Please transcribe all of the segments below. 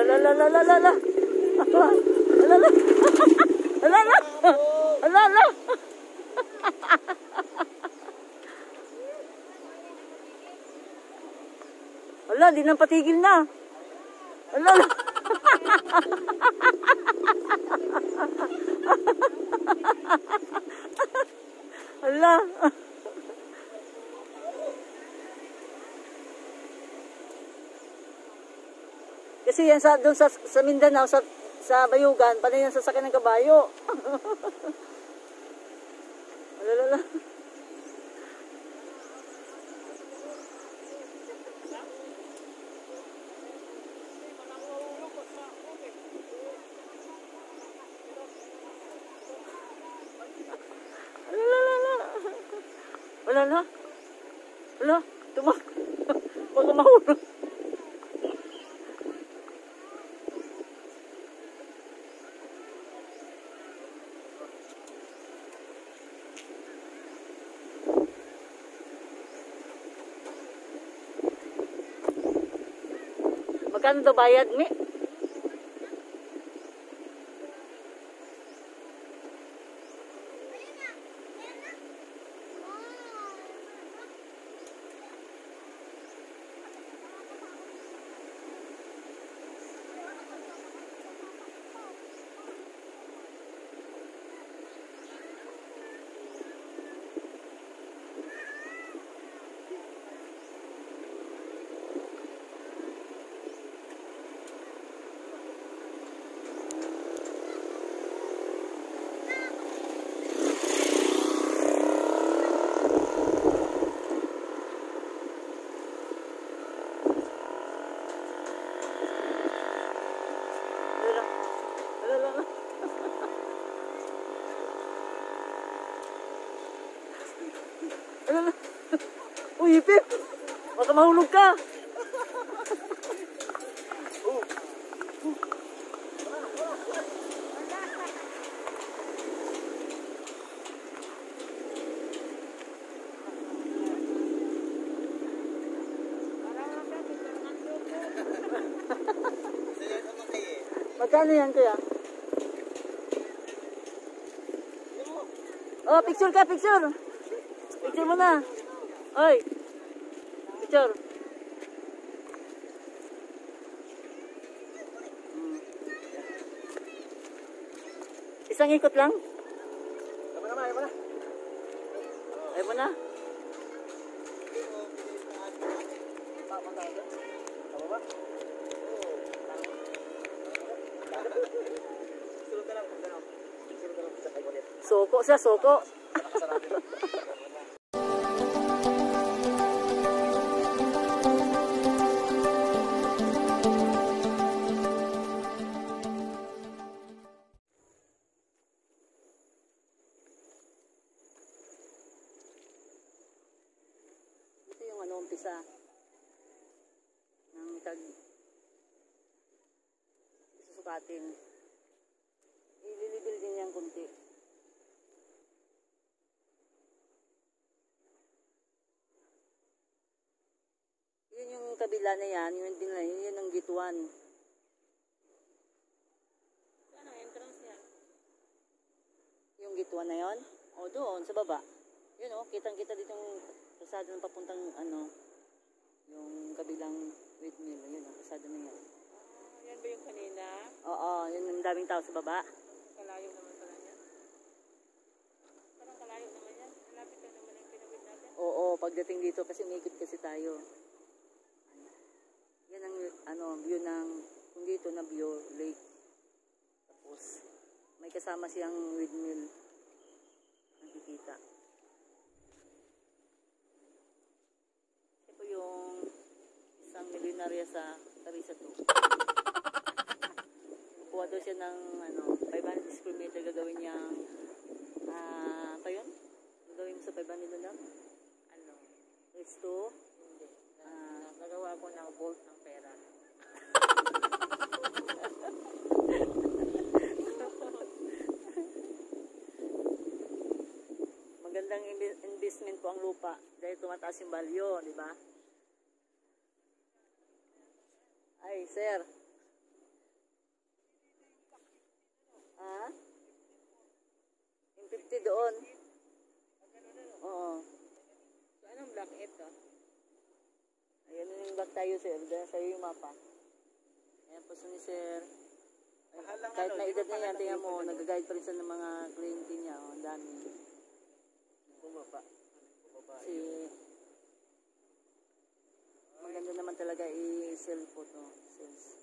ala, ala, ala, ala, ala. Ala, ala. Ala, ala. Ala, ala. Ala, di nang patigil na. Ala, ala. Ala. Kasi yan sa doon sa Mindanao, sa Bayugan, panay yan sasakyan ng kabayo. Alalala. Wala na. Wala. Tumak. Baka mahulog. Magkano daw bayad, Mi? Uy, Ipip! Baka mahulog ka! Magkano yan, kuya? Oh, picture ka, picture! Picture mo na! Oy! Picture! Isang ikot lang? Ayaw mo na. Ayaw mo na? Soko siya, soko. Umpisa ng susukatin, ililibil din yan kunti. Yun yung kabila na yan, yun din na yun ang gituan. Saan ang entrance yan? Yung gituan na yun? O doon sa baba. Yun o, kitang kita dito yung pasada ng papuntang ano, yung kabilang windmill, yun ang pasada na yan. Yan ba yung kanina? Oo, yun yung daming tao sa baba. Kalayo naman pala yan. Parang kalayo naman yan. Malapit na naman yung pinawid natin. Oo, pagdating dito kasi umikot kasi tayo. Yan ang ano, view ng, kung dito na view, lake. Tapos, may kasama siyang windmill. Nakikita. Yung isang milyonarya sa Carissa 2. Kukuha daw siya ng ano, 500 square meter, gagawin niyang pa yun? Gagawin mo sa 500 lang? Ano? Resto? Hindi. Nagawa ko ng bolt ng pera. Magandang investment po ang lupa dahil tumataas yung value, di ba? Ay, sir. Ha? Yung 50 doon. Oo. So, anong block ito? Ayan yung back tayo, sir. Dahil sa'yo yung mapa. Ayan po ni sir. Ay, kahit na edad na yan, tingnan mo, nag-guide pa rin sa ng mga kliyente niya. Oh, ang dami. Bumaba. Kasi, maganda naman talaga i-sell po to. Sales.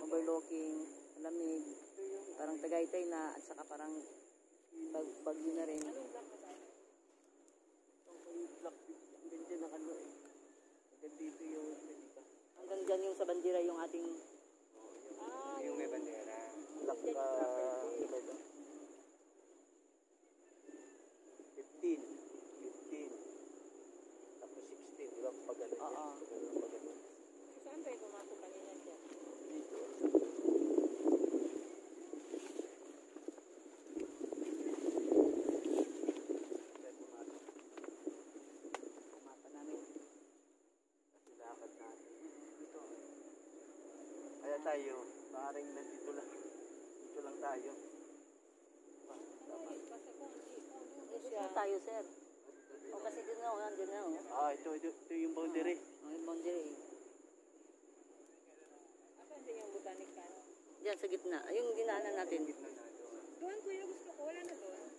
Overlooking, malamig. Parang Tagaytay na, at saka parang bagyo na rin. Anong block ka tayo? Yung block, ganyan na kano eh. Dito yung dito. Hanggang dyan yung sa bandira yung ating... Yung may bandera. Block ka... 15. Tapos 16. Di ba? Pag ano Oo. yan? Pag ano. Saan tayo pumasok kanina siya? Dito. Mapa namin. Lakad natin. Dito. Kaya tayo, maaaring nandito lang. Dito lang tayo. Saan tayo, sir? O kasi dun na, andun na. Ito yung boundary. Yung boundary. Asan din yung botanical? Diyan sa gitna. Yung dinaanan natin. Doon kuya, gusto ko. Wala na doon.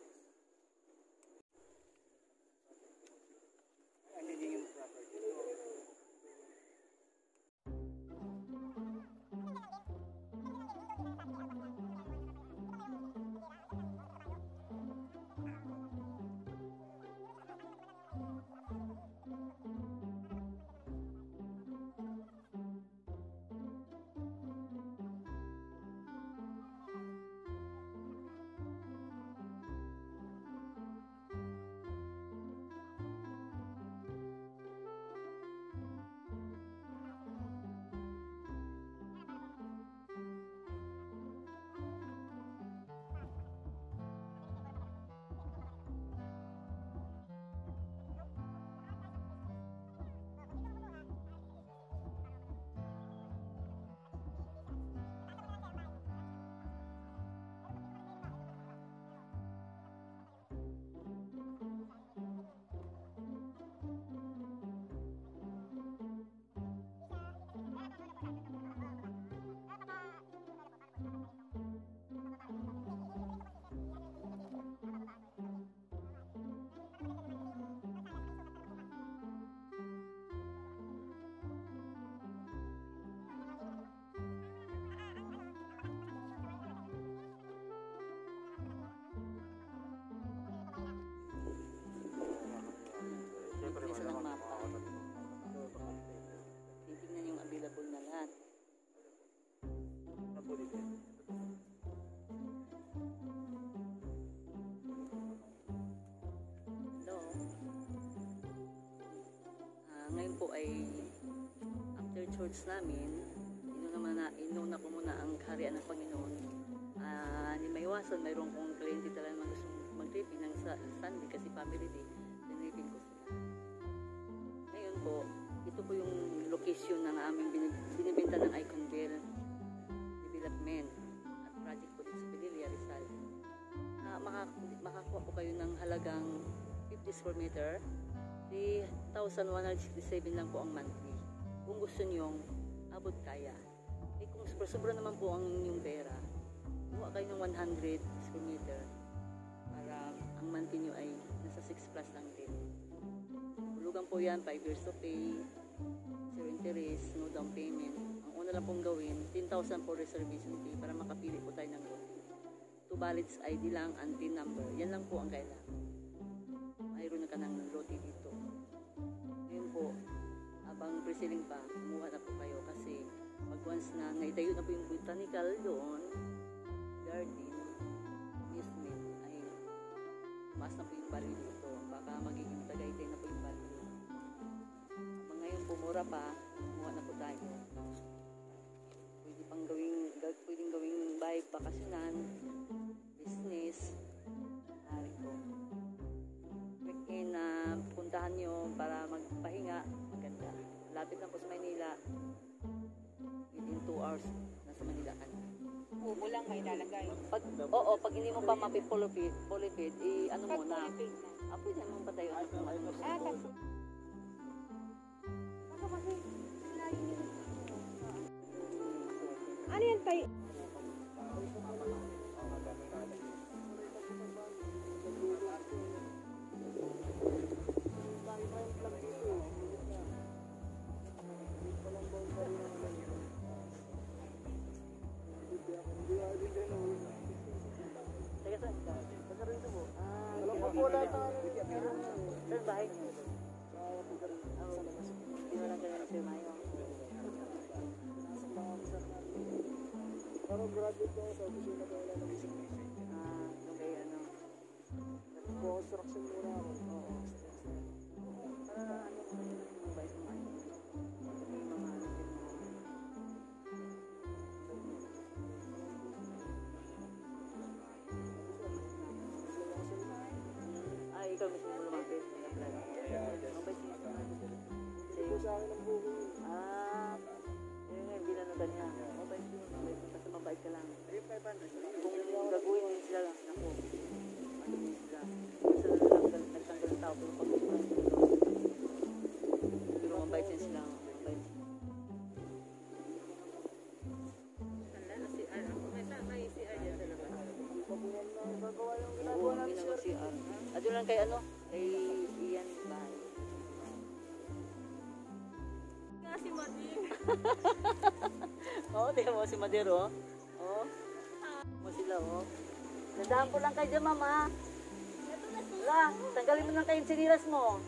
Ano din yung property? Isa lang mapa. Titignan yung available na lahat. Hello. Ngayon po ay after church namin, inuna ko muna ang kaharian ng Panginoon. Hindi maiwasan, mayroon kong kliyente talaga na gusto mag-tripping ng Sunday kasi family day. Tinripping ko sila. Ngayon po, ito po yung location ng aming binibenta ng Iconville Development at project po dito sa Pililla, Rizal. Makakuha po kayo ng halagang 50 square meter. 3,167 lang po ang monthly. Kung gusto nyong abot kaya. Kung sobra naman po ang inyong pera, kuha kayo ng 100 square meter para ang monthly nyo ay nasa 6 plus lang din. Hulugan po yan, 5 years to pay, 0 interest, no down payment. Ang una lang pong gawin, 10,000 for reservation fee para makapili po tayo ng lote. 2 valid ID lang and PIN number. Yan lang po ang kailangan. Mayroon na ka ng lote dito. Ngayon po, habang pre-selling pa, kumuha na po kayo kasi pag once na naitayo na po yung botanical doon, garden, amusement, ay mas na po yung value dito. Baka magiging Tagaytay na po yung value. Habang ngayon pumura pa, kumuha na po tayo. Pwedeng gawing bahay bakasyonan, business, hari po. Weekend na puntahan nyo para magpahinga, maganda. Lapit lang po sa Maynila. Within 2 hours, nasa Manila ka na. Kubo lang may lalagay. Pag hindi mo pa mapipulipid, ano Pag muna. pulipig na. Pwede mong patayo. Ano yan tayo? Teka, saan ka? Alam ko po lahat ng Saan bahay niyo? Hindi mo lang ganyan na firmayo. Parang graduate ko sa opisina ko wala nag-isip. Okay, ano. Construction muna ako. Para ano ko na yung mabait mo ano. May mga ano din mo. Ay, ikaw mismo mo lumapit. Mabait siya. Hindi sa akin ang buko yun. Yun nga, hindi na ganyan. Mabait yun. Mabait yun. Basta mabait ka lang. Kung gagawin din sila, naku. Ano din sila. Basta nagtanggal ng tao. Pero pag pero mabait din sila. Mabait. May si Arya sa labas. Pabuhan na gagawa yung Oo, ginagawa natin ginawa sir. si Ar. Doon lang kay ano? Kay Ian bahay. Kasi mati. Oo, di mo si Madero. Oo. Mo sila, oh. Nandahan ko lang kayo dyan, mama. Wala, tanggalin mo lang kayo yung sinilas mo.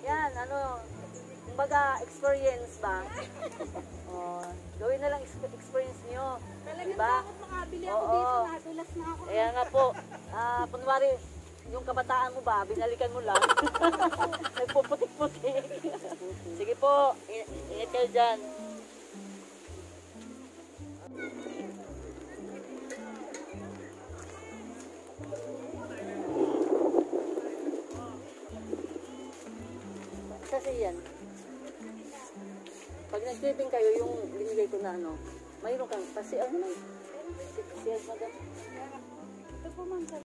Yan, ano, kumbaga, experience ba? Oh, gawin na lang experience niyo. Talagang Diba? takot makabili ako Oo. dito. Nadulas na ako. Kaya nga po, kunwari, yung kabataan mo ba, binalikan mo lang. Nagpuputik-putik. Sige po, ingat kayo dyan. Kasi yan, pag nag-clipping kayo, yung binigay ko na ano, mayroon kang, kasi ano, 6 years na ganun. Ito po, ma'am.